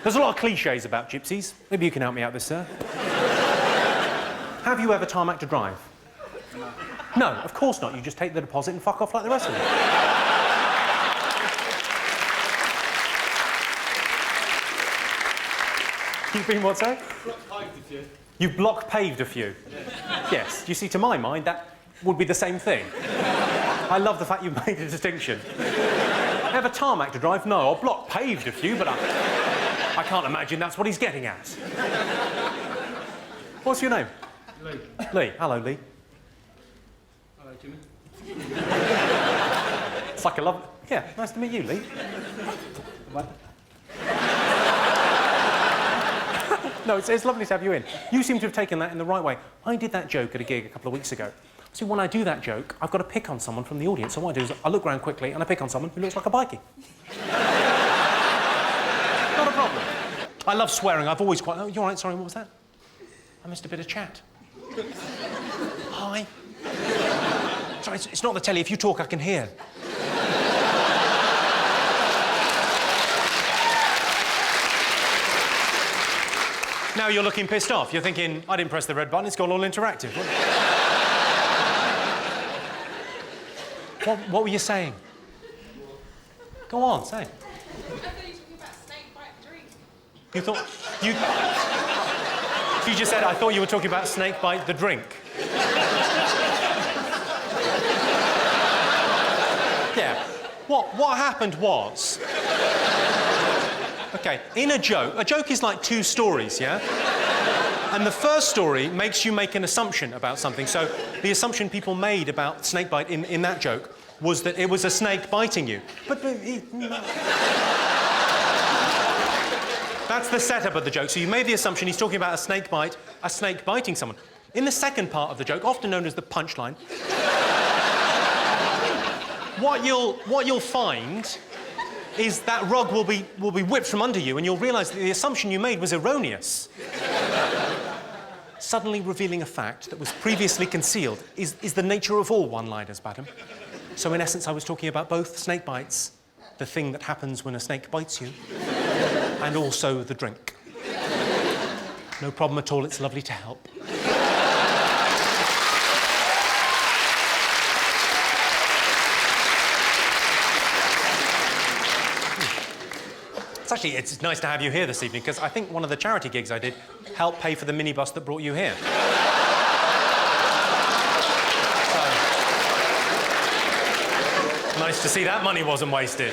There's a lot of cliches about gypsies. Maybe you can help me out with this, sir. Have you ever tarmac to drive? No, of course not. You just take the deposit and fuck off like the rest of them. You've been what, sorry? Block-paved a few. You've block-paved a few? Yeah. Yes. You see, to my mind, that would be the same thing. I love the fact you've made a distinction. Ever tarmac to drive? No, I've block-paved a few, but I can't imagine that's what he's getting at. What's your name? Lee. Lee. Hello, Lee. Hello, Jimmy. It's like a love... Yeah, nice to meet you, Lee. What? No, it's lovely to have you in. You seem to have taken that in the right way. I did that joke at a gig a couple of weeks ago. See, when I do that joke, I've got to pick on someone from the audience. So what I do is I look around quickly and I pick on someone who looks like a bikie. Not a problem. I love swearing. I've always quite... Oh, you're all right, sorry, what was that? I missed a bit of chat. Hi. Sorry, it's not the telly. If you talk, I can hear. Now you're looking pissed off. You're thinking, I didn't press the red button, it's gone all interactive. What were you saying? Go on, say. I thought you were talking about snake bite drink. You thought... You just said, I thought you were talking about snake bite the drink. Yeah. What happened was... OK, in a joke is like two stories, yeah? And the first story makes you make an assumption about something. So the assumption people made about snake bite in that joke was that it was a snake biting you. But that's the setup of the joke. So you made the assumption he's talking about a snake biting someone. In the second part of the joke, often known as the punchline, what you'll find is that rug will be whipped from under you and you'll realise that the assumption you made was erroneous. Suddenly revealing a fact that was previously concealed is the nature of all one-liners, madam. So in essence, I was talking about both snake bites, the thing that happens when a snake bites you, and also the drink. No problem at all, it's lovely to help. It's nice to have you here this evening, because I think one of the charity gigs I did helped pay for the minibus that brought you here. So, nice to see that money wasn't wasted.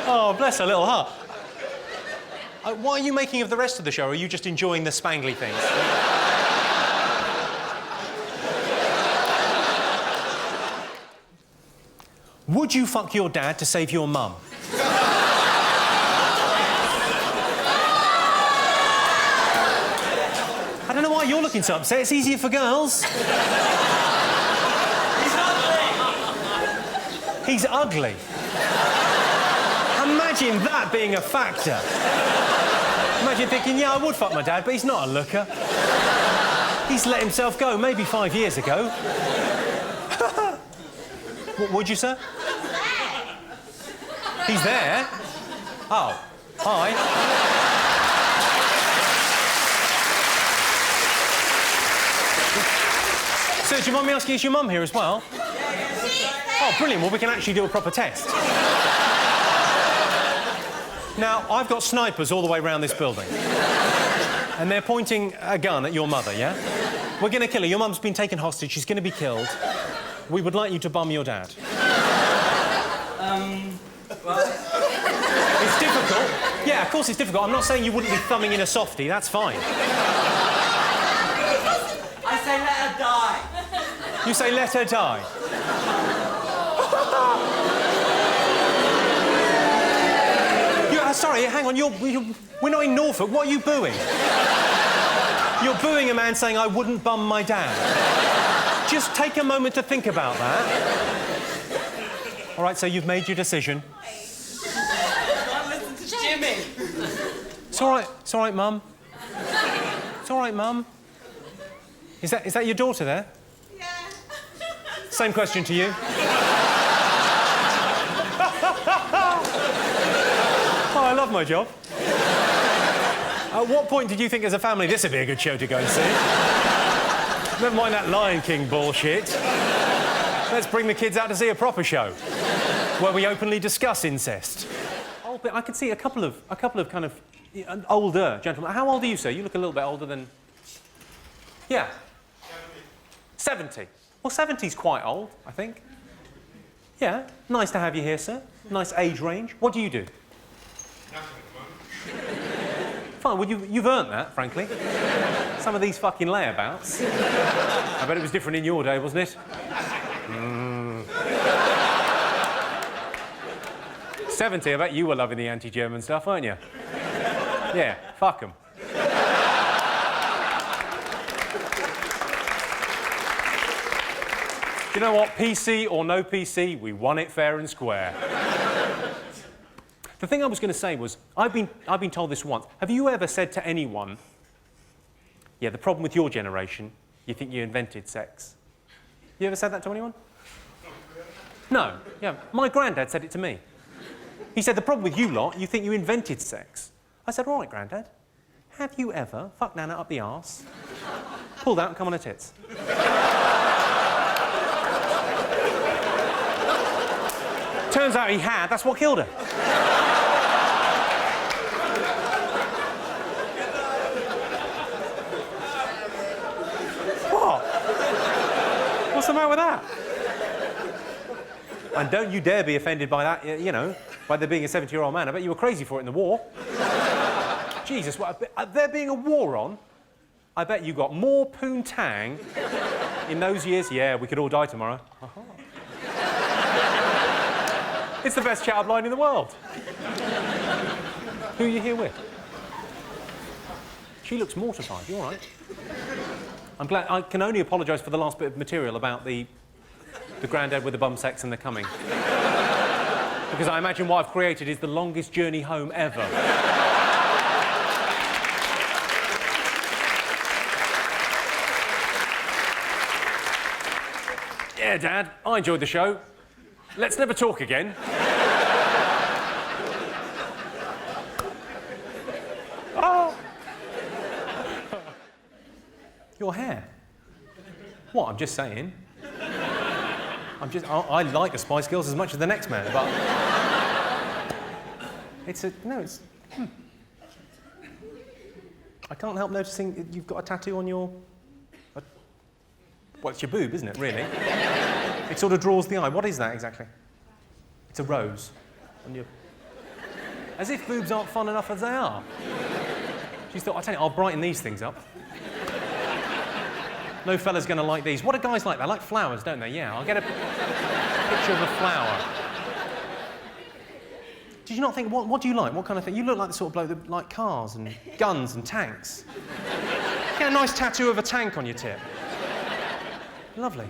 Oh, bless her little heart. What are you making of the rest of the show? Or are you just enjoying the spangly things? Would you fuck your dad to save your mum? I don't know why you're looking so upset. It's easier for girls. He's ugly! He's ugly. Imagine that being a factor. Imagine thinking, yeah, I would fuck my dad, but he's not a looker. He's let himself go maybe 5 years ago. What would you, sir? He's there. Oh, hi. So, do you mind me asking, is your mum here as well? Oh, brilliant. Well, we can actually do a proper test. Now, I've got snipers all the way around this building. And they're pointing a gun at your mother, yeah? We're going to kill her. Your mum's been taken hostage. She's going to be killed. We would like you to bum your dad. Well... It's difficult. Yeah, of course it's difficult. I'm not saying you wouldn't be thumbing in a softie. That's fine. I say let her die. You say let her die. Sorry, hang on. We're not in Norfolk. What are you booing? You're booing a man saying, I wouldn't bum my dad. Just take a moment to think about that. All right, so you've made your decision. Don't listen to Jimmy. It's all right. It's all right, Mum. It's all right, Mum. Is that your daughter there? Yeah. Same question to you. my job. At what point did you think as a family this would be a good show to go and see? Never mind that Lion King bullshit. Let's bring the kids out to see a proper show where we openly discuss incest. Oh, but I could see a couple of kind of older gentlemen. How old are you, sir? You look a little bit older than... Yeah. 70. Well, 70's quite old, I think. Yeah, nice to have you here, sir. Nice age range. What do you do? Fine, well, you've earned that, frankly. Some of these fucking layabouts. I bet it was different in your day, wasn't it? 70, I bet you were loving the anti-German stuff, weren't you? Yeah, fuck 'em. You know what? PC or no PC, we won it fair and square. The thing I was going to say was, I've been told this once. Have you ever said to anyone, yeah, the problem with your generation, you think you invented sex? You ever said that to anyone? No. Yeah. My granddad said it to me. He said, the problem with you lot, you think you invented sex. I said, all right, Grandad, have you ever fucked Nana up the arse, pulled out and come on her tits? Turns out he had. That's what killed her. What? What's the matter with that? And don't you dare be offended by that, you know, by there being a 70-year-old man. I bet you were crazy for it in the war. Jesus, there being a war on, I bet you got more poontang in those years. Yeah, we could all die tomorrow. It's the best chat-up line in the world. Who are you here with? She looks mortified. You all right? I'm glad. I can only apologise for the last bit of material about the granddad with the bum sex and the coming. Because I imagine what I've created is the longest journey home ever. Yeah, Dad, I enjoyed the show. Let's never talk again. Oh! Your hair. What? I'm just saying. I like the Spice Girls as much as the next man, but... I can't help noticing you've got a tattoo on your... Well, it's your boob, isn't it, really? It sort of draws the eye. What is that, exactly? It's a rose. On your... As if boobs aren't fun enough as they are. She's thought, I'll tell you, I'll brighten these things up. No fella's going to like these. What do guys like? They like flowers, don't they? Yeah, I'll get a picture of a flower. Did you not think, what do you like? What kind of thing? You look like the sort of bloke that like cars and guns and tanks. Get a nice tattoo of a tank on your tip. Lovely.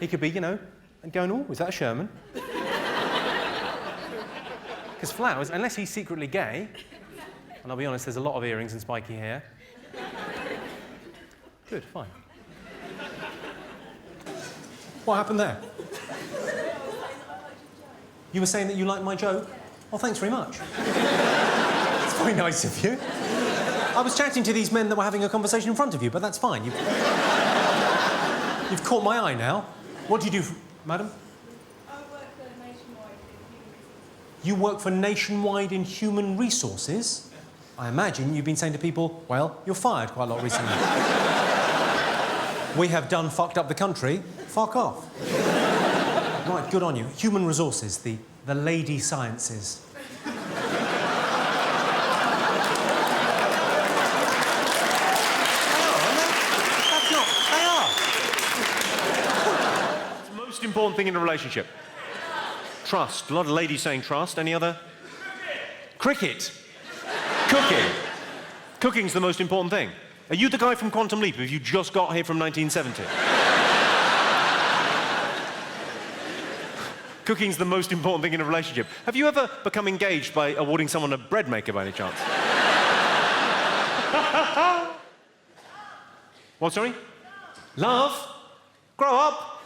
He could be, you know, and going, oh, is that a Sherman? Because flowers, unless he's secretly gay, and I'll be honest, there's a lot of earrings and spiky hair. Good, fine. What happened there? You were saying that you liked my joke? Well, thanks very much. It's very nice of you. I was chatting to these men that were having a conversation in front of you, but that's fine. You've caught my eye now. What do you do, madam? I work for Nationwide in Human Resources. You work for Nationwide in Human Resources? I imagine you've been saying to people, well, you're fired quite a lot recently. We have done fucked up the country. Fuck off. Right, good on you. Human Resources, the lady sciences. Most important thing in a relationship. Trust. A lot of ladies saying trust. Any other? Cricket. Cooking. Cooking's the most important thing. Are you the guy from Quantum Leap? Have you just got here from 1970? Cooking's the most important thing in a relationship. Have you ever become engaged by awarding someone a bread maker by any chance? What, sorry? Love? Grow up.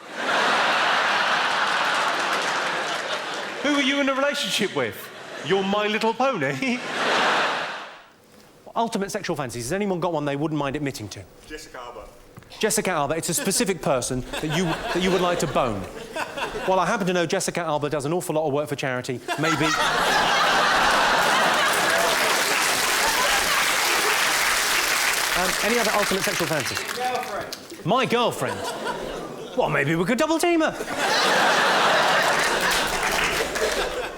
Who are you in a relationship with? Your My Little Pony? Ultimate sexual fantasies. Has anyone got one they wouldn't mind admitting to? Jessica Alba. Jessica Alba. It's a specific person that you would like to bone. Well, I happen to know Jessica Alba does an awful lot of work for charity. Maybe... any other ultimate sexual fantasies? Girlfriend. My girlfriend? Well, maybe we could double team her.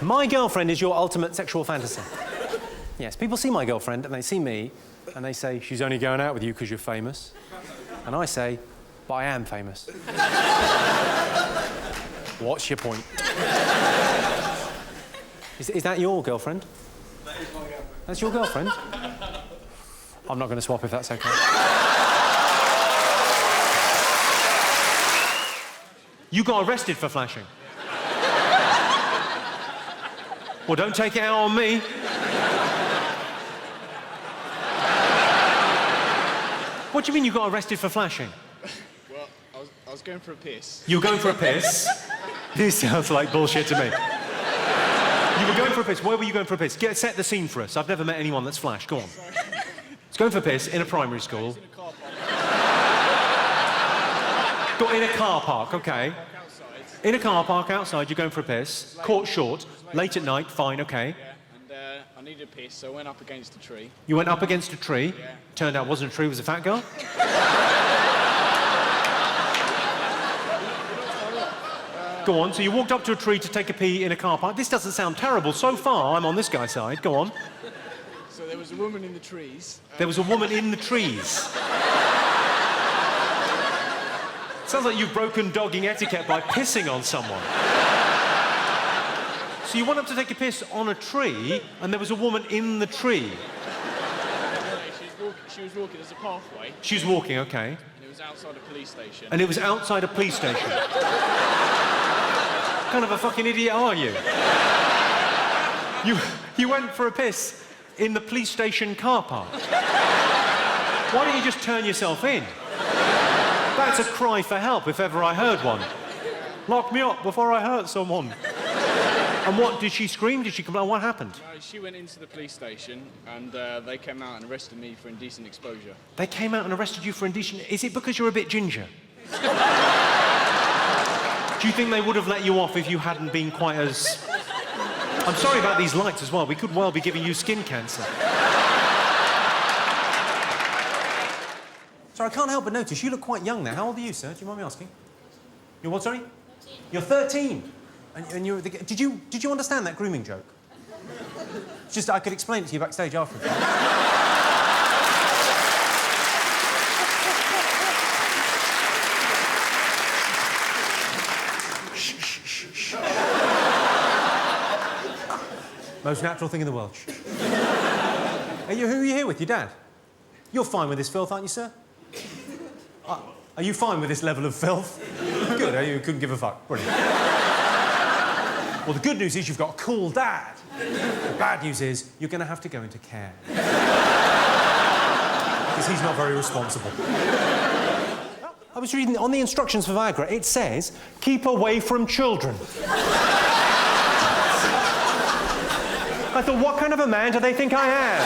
My girlfriend is your ultimate sexual fantasy. Yes, people see my girlfriend and they see me and they say, she's only going out with you because you're famous. And I say, but I am famous. What's your point? Is that your girlfriend? That is my girlfriend. That's your girlfriend? I'm not going to swap if that's okay. You got arrested for flashing. Well, don't take it out on me. What do you mean you got arrested for flashing? Well, I was going for a piss. You were going for a piss? This sounds like bullshit to me. You were going for a piss. Where were you going for a piss? Set the scene for us. I've never met anyone that's flashed. Go on. It's going for a piss in a primary school. In a car park. Got in a car park, okay. Outside. In a car park outside, you're going for a piss. Caught short. Late at night, fine, okay. Yeah, and I needed a piss, so I went up against a tree. You went up against a tree. Yeah. Turned out it wasn't a tree, it was a fat girl. Go on, so you walked up to a tree to take a pee in a car park. This doesn't sound terrible. So far, I'm on this guy's side. Go on. So there was a woman in the trees. There was a woman in the trees. Sounds like you've broken dogging etiquette by pissing on someone. So you went up to take a piss on a tree, and there was a woman in the tree. She was walking, there's a pathway, She was walking, okay. and it was outside a police station. And it was outside a police station. What kind of a fucking idiot are you? You went for a piss in the police station car park. Why don't you just turn yourself in? That's a cry for help if ever I heard one. Lock me up before I hurt someone. And what, did she scream? Did she complain? What happened? No, she went into the police station, and they came out and arrested me for indecent exposure. They came out and arrested you for indecent... Is it because you're a bit ginger? Do you think they would have let you off if you hadn't been quite as... I'm sorry about these lights as well. We could well be giving you skin cancer. Sorry, I can't help but notice you look quite young now. How old are you, sir? Do you mind me asking? You're what, sorry? 13. You're 13? And you're... Did you understand that grooming joke? It's just I could explain it to you backstage after. Most natural thing in the world. Who are you here with? Your dad? You're fine with this filth, aren't you, sir? Are you fine with this level of filth? Good, you couldn't give a fuck. Brilliant. Well, the good news is you've got a cool dad. The bad news is you're going to have to go into care. Because he's not very responsible. I was reading on the instructions for Viagra, it says, keep away from children. I thought, what kind of a man do they think I am?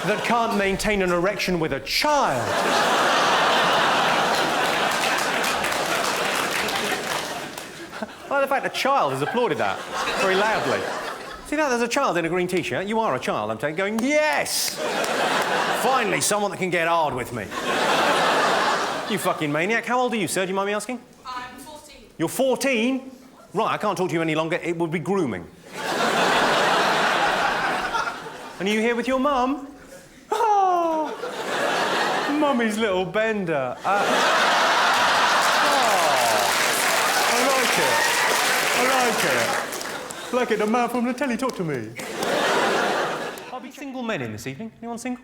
That can't maintain an erection with a child. Well, the fact a child has applauded that very loudly. See that? There's a child in a green T-shirt. You are a child, I'm saying, going, yes! Finally, someone that can get hard with me. You fucking maniac. How old are you, sir? Do you mind me asking? I'm 14. You're 14? Right, I can't talk to you any longer. It would be grooming. And are you here with your mum? Oh, Mummy's little bender. I like it. Like it, the man from the telly, talk to me. I'll be single men in this evening. Anyone single?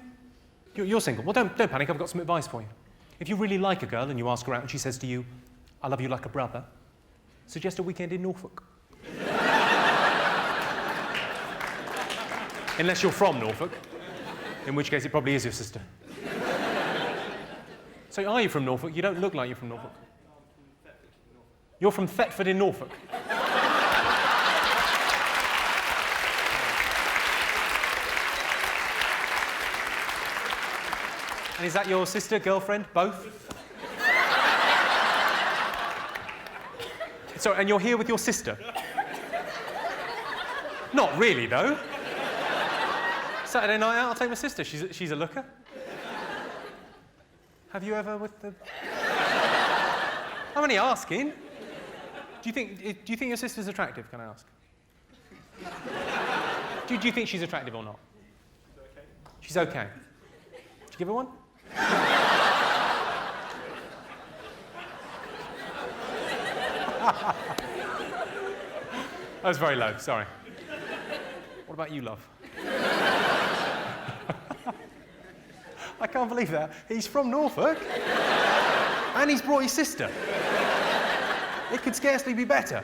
You're single. Well, don't panic, I've got some advice for you. If you really like a girl and you ask her out and she says to you, I love you like a brother, suggest a weekend in Norfolk. Unless you're from Norfolk, in which case it probably is your sister. So are you from Norfolk? You don't look like you're from Norfolk. You're from Thetford in Norfolk. And is that your sister, girlfriend, both? Sorry, and you're here with your sister? Not really, though. Saturday night out, I'll take my sister. She's a looker. Have you ever with the... I'm only asking. Do you think your sister's attractive, can I ask? Do you think she's attractive or not? She's okay. Did you give her one? That was very low, sorry. What about you, love? I can't believe that. He's from Norfolk. And he's brought his sister. It could scarcely be better.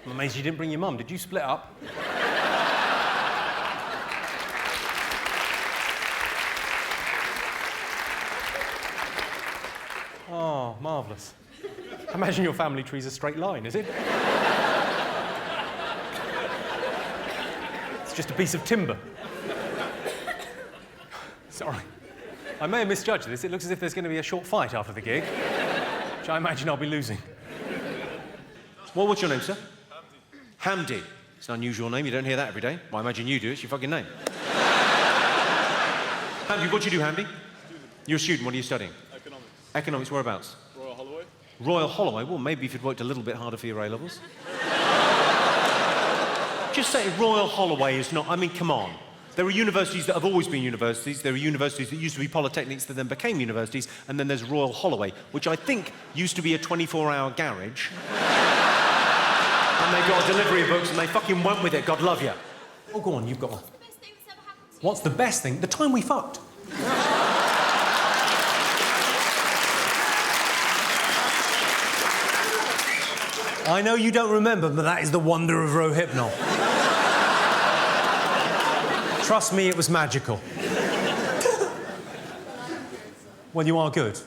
I'm amazed you didn't bring your mum. Did you split up? Oh, marvellous. Imagine your family tree's a straight line, is it? It's just a piece of timber. Sorry. I may have misjudged this. It looks as if there's going to be a short fight after the gig, which I imagine I'll be losing. Well, what's your name, sir? Hamdi. Hamdi. It's an unusual name. You don't hear that every day. Well, I imagine you do. It's your fucking name. Hamdi, what do you do, Hamdi? You're a student. What are you studying? Economics. Economics, whereabouts? Royal Holloway. Royal Holloway? Well, maybe if you'd worked a little bit harder for your A-levels. Just say Royal Holloway is not... I mean, come on. There are universities that have always been universities. There are universities that used to be polytechnics that then became universities. And then there's Royal Holloway, which I think used to be a 24-hour garage. And they got a delivery of books and they fucking went with it. God love you. Oh, go on, you've got one. What's the best thing that's ever happened to you? What's the best thing? The time we fucked. I know you don't remember, but that is the wonder of Rohypnol. Trust me, it was magical. Well, you are good.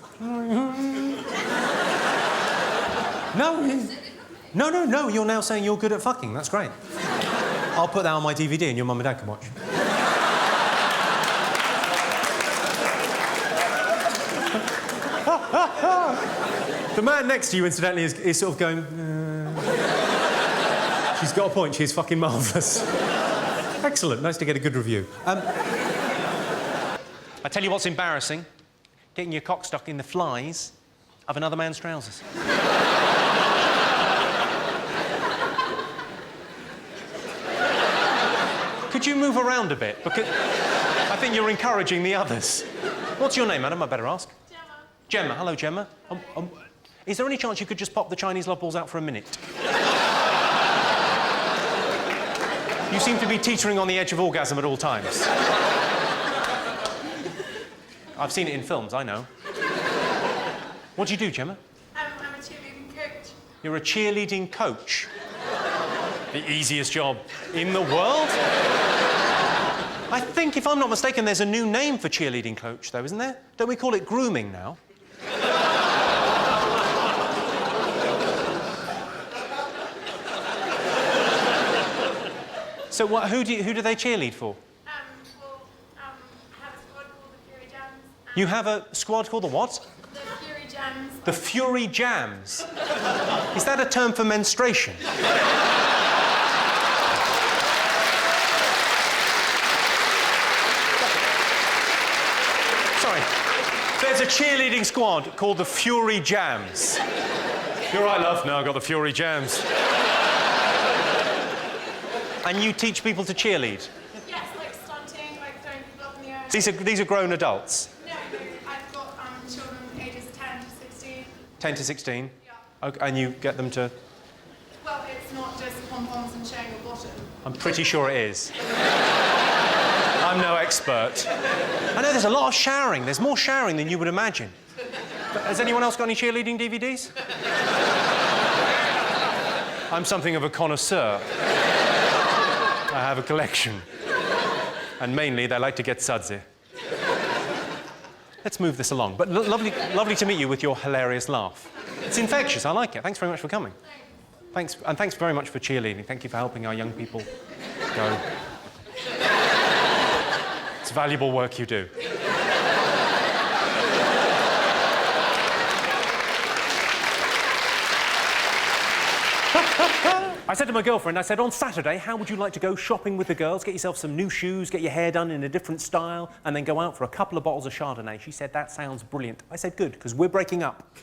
No, you're now saying you're good at fucking. That's great. I'll put that on my DVD and your mum and dad can watch. The man next to you, incidentally, is sort of going... She's got a point. She's fucking marvellous. Excellent. Nice to get a good review. I tell you what's embarrassing. Getting your cock stuck in the flies of another man's trousers. Could you move around a bit? Because I think you're encouraging the others. What's your name, madam? I better ask. Gemma. Hello, Gemma. Is there any chance you could just pop the Chinese love balls out for a minute? You seem to be teetering on the edge of orgasm at all times. I've seen it in films, I know. What do you do, Gemma? I'm a cheerleading coach. You're a cheerleading coach? The easiest job in the world? I think, if I'm not mistaken, there's a new name for cheerleading coach, though, isn't there? Don't we call it grooming now? So who do they cheerlead for? I have a squad called the Fury Jams. You have a squad called the what? The Fury Jams. The Fury Jams. Is that a term for menstruation? Sorry. There's a cheerleading squad called the Fury Jams. You're right, love. No, I've got the Fury Jams. And you teach people to cheerlead? Yes, like stunting, like throwing people up in the air. These are grown adults? No, I've got children ages 10 to 16. 10 to 16? Yeah. Okay, and you get them to... Well, it's not just pom-poms and showing your bottom. I'm pretty sure it is. I'm no expert. I know there's a lot of showering. There's more showering than you would imagine. But has anyone else got any cheerleading DVDs? I'm something of a connoisseur. I have a collection. And mainly, they like to get sudsy. Let's move this along. But lovely to meet you with your hilarious laugh. It's infectious. I like it. Thanks very much for coming. Thanks. And thanks very much for cheerleading. Thank you for helping our young people go. valuable work you do. I said to my girlfriend, I said, on Saturday, how would you like to go shopping with the girls, get yourself some new shoes, get your hair done in a different style, and then go out for a couple of bottles of Chardonnay? She said, that sounds brilliant. I said, good, because we're breaking up.